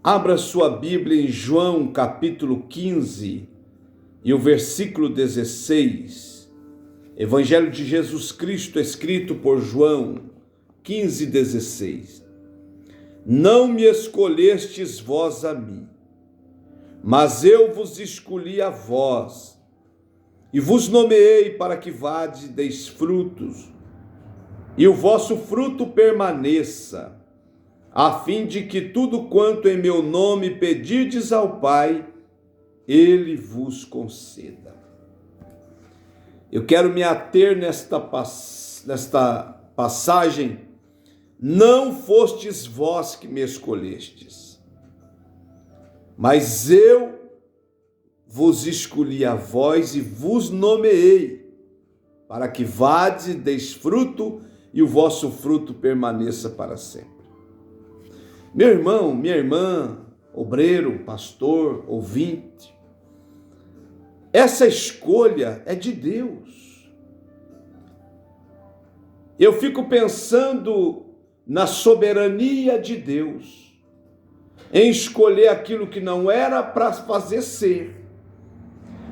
Abra sua Bíblia em João capítulo 15 e o versículo 16. Evangelho de Jesus Cristo escrito por João 15, 16. Não me escolhestes vós a mim, mas eu vos escolhi a vós, e vos nomeei para que vades e deis frutos, e o vosso fruto permaneça, a fim de que tudo quanto em meu nome pedirdes ao Pai, Ele vos conceda. Eu quero me ater nesta passagem. Não fostes vós que me escolhestes, mas eu vos escolhi a vós e vos nomeei, para que vades e deis fruto, e o vosso fruto permaneça para sempre. Meu irmão, minha irmã, obreiro, pastor, ouvinte, essa escolha é de Deus. Eu fico pensando na soberania de Deus, em escolher aquilo que não era para fazer ser,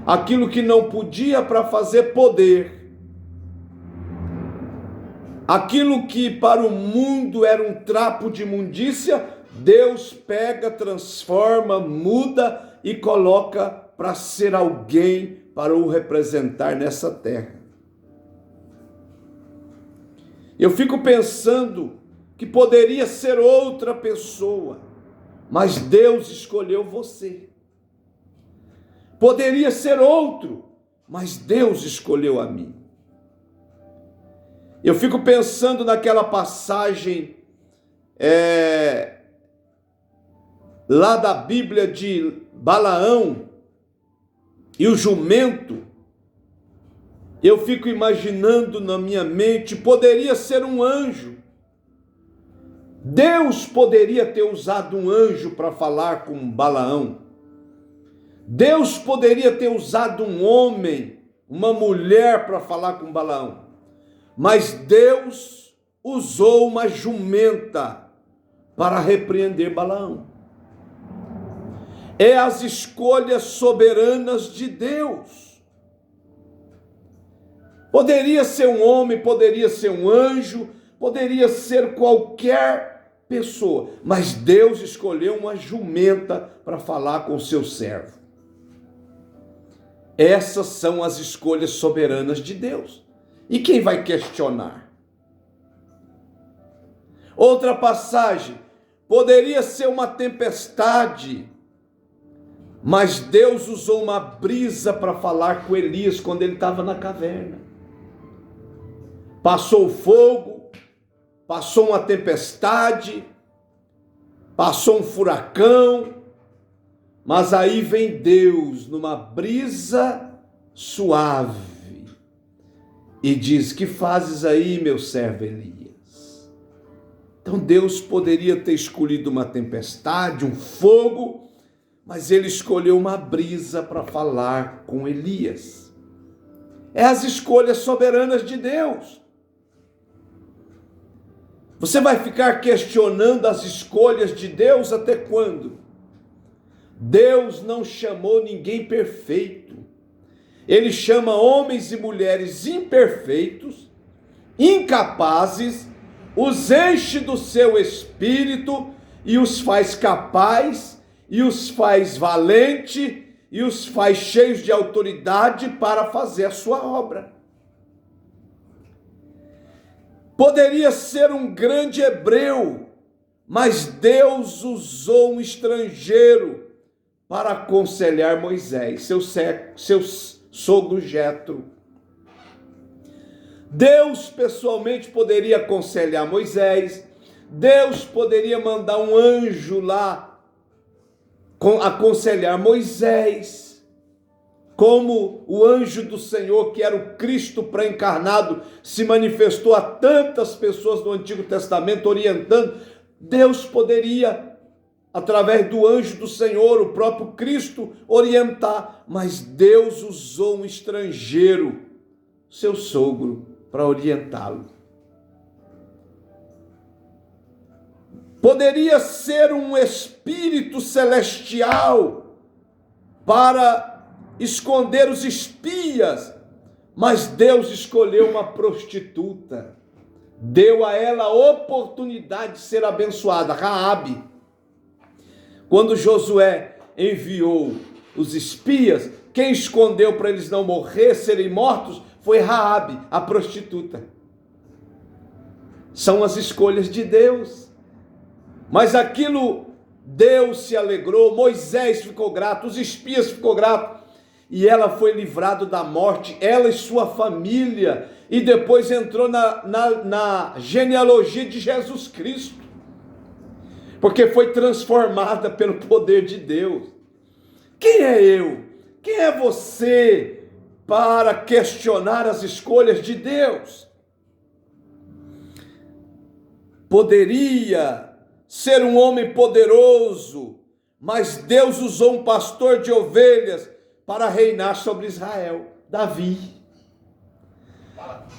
aquilo que não podia para fazer poder, aquilo que para o mundo era um trapo de imundícia, Deus pega, transforma, muda e coloca para ser alguém para o representar nessa terra. Eu fico pensando que poderia ser outra pessoa, mas Deus escolheu você. Poderia ser outro, mas Deus escolheu a mim. Eu fico pensando naquela passagem lá da Bíblia de Balaão e o jumento. Eu fico imaginando na minha mente, poderia ser um anjo. Deus poderia ter usado um anjo para falar com Balaão. Deus poderia ter usado um homem, uma mulher para falar com Balaão. Mas Deus usou uma jumenta para repreender Balaão. É as escolhas soberanas de Deus. Poderia ser um homem, poderia ser um anjo, poderia ser qualquer pessoa, mas Deus escolheu uma jumenta para falar com o seu servo. Essas são as escolhas soberanas de Deus. E quem vai questionar? Outra passagem, poderia ser uma tempestade, mas Deus usou uma brisa para falar com Elias quando ele estava na caverna. Passou o fogo, passou uma tempestade, passou um furacão, mas aí vem Deus numa brisa suave e diz: que fazes aí, meu servo Elias? Então Deus poderia ter escolhido uma tempestade, um fogo, mas ele escolheu uma brisa para falar com Elias. É as escolhas soberanas de Deus. Você vai ficar questionando as escolhas de Deus até quando? Deus não chamou ninguém perfeito. Ele chama homens e mulheres imperfeitos, incapazes, os enche do seu espírito e os faz capazes, e os faz valente, e os faz cheios de autoridade para fazer a sua obra. Poderia ser um grande hebreu, mas Deus usou um estrangeiro para aconselhar Moisés, seu sogro Jetro. Deus pessoalmente poderia aconselhar Moisés, Deus poderia mandar um anjo lá aconselhar Moisés, como o anjo do Senhor, que era o Cristo pré-encarnado, se manifestou a tantas pessoas no Antigo Testamento orientando. Deus poderia, através do anjo do Senhor, o próprio Cristo, orientar, mas Deus usou um estrangeiro, seu sogro, para orientá-lo. Poderia ser um espírito celestial para esconder os espias, mas Deus escolheu uma prostituta. Deu a ela a oportunidade de ser abençoada, Raabe. Quando Josué enviou os espias, quem escondeu para eles não morrer, serem mortos, foi Raabe, a prostituta. São as escolhas de Deus. Mas aquilo, Deus se alegrou, Moisés ficou grato, os espias ficou grato, e ela foi livrada da morte, ela e sua família, e depois entrou na genealogia de Jesus Cristo, porque foi transformada pelo poder de Deus. Quem é eu? Quem é você para questionar as escolhas de Deus? Poderia ser um homem poderoso, mas Deus usou um pastor de ovelhas para reinar sobre Israel, Davi.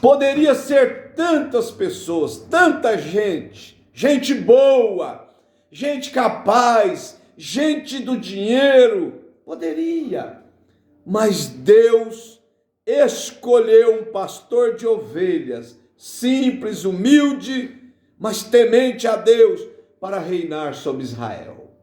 Poderia ser tantas pessoas, tanta gente, gente boa, gente capaz, gente do dinheiro, poderia, mas Deus escolheu um pastor de ovelhas, simples, humilde, mas temente a Deus, para reinar sobre Israel.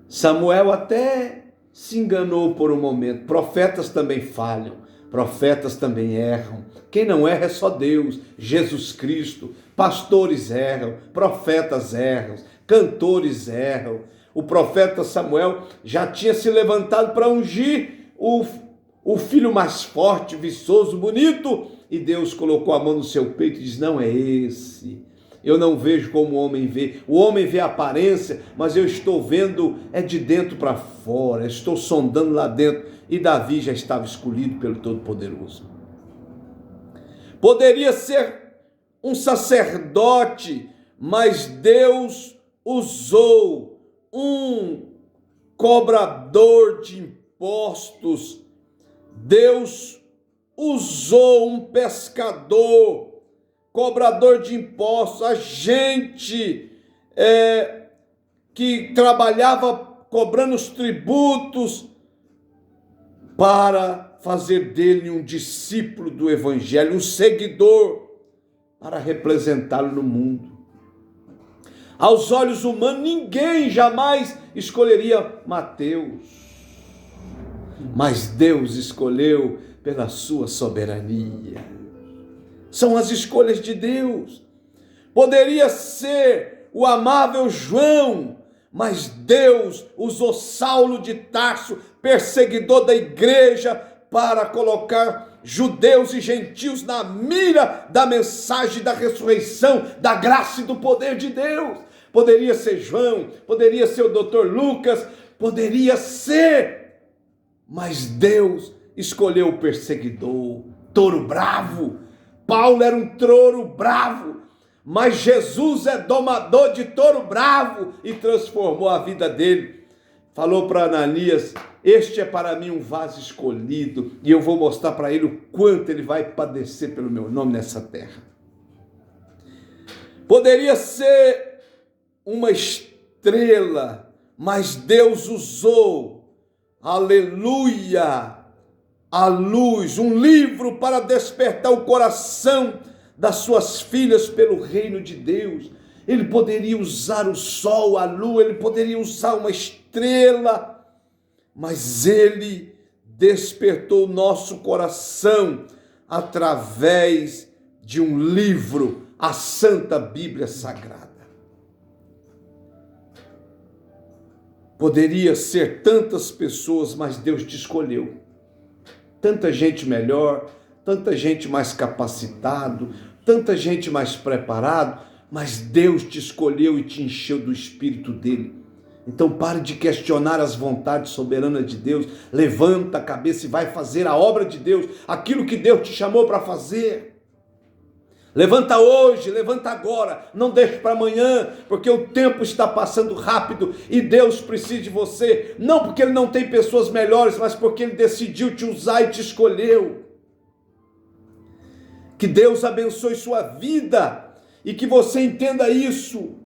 Samuel até se enganou por um momento. Profetas também falham, profetas também erram. Quem não erra é só Deus, Jesus Cristo. Pastores erram, profetas erram, cantores erram. O profeta Samuel já tinha se levantado para ungir o filho mais forte, viçoso, bonito, e Deus colocou a mão no seu peito e diz: não é esse. Eu não vejo como o homem vê. O homem vê a aparência, mas eu estou vendo é de dentro para fora. Estou sondando lá dentro. E Davi já estava escolhido pelo Todo-Poderoso. Poderia ser um sacerdote, mas Deus usou um cobrador de impostos. Deus usou um pescador, cobrador de impostos, a gente que trabalhava cobrando os tributos, para fazer dele um discípulo do Evangelho, um seguidor, para representá-lo no mundo. Aos olhos humanos, ninguém jamais escolheria Mateus, mas Deus escolheu pela sua soberania. São as escolhas de Deus. Poderia ser o amável João, mas Deus usou Saulo de Tarso, perseguidor da igreja, para colocar judeus e gentios na mira da mensagem da ressurreição, da graça e do poder de Deus. Poderia ser João, poderia ser o doutor Lucas, poderia ser, mas Deus escolheu o perseguidor, touro bravo. Paulo era um touro bravo, mas Jesus é domador de touro bravo e transformou a vida dele. Falou para Ananias: este é para mim um vaso escolhido, e eu vou mostrar para ele o quanto ele vai padecer pelo meu nome nessa terra. Poderia ser uma estrela, mas Deus usou, aleluia, a luz, um livro para despertar o coração das suas filhas pelo reino de Deus. Ele poderia usar o sol, a lua, ele poderia usar uma estrela, mas ele despertou o nosso coração através de um livro, a Santa Bíblia Sagrada. Poderia ser tantas pessoas, mas Deus te escolheu. Tanta gente melhor, tanta gente mais capacitado, tanta gente mais preparado, mas Deus te escolheu e te encheu do Espírito dele. Então pare de questionar as vontades soberanas de Deus, levanta a cabeça e vai fazer a obra de Deus, aquilo que Deus te chamou para fazer. Levanta hoje, levanta agora, não deixe para amanhã, porque o tempo está passando rápido e Deus precisa de você, não porque Ele não tem pessoas melhores, mas porque Ele decidiu te usar e te escolheu. Que Deus abençoe sua vida e que você entenda isso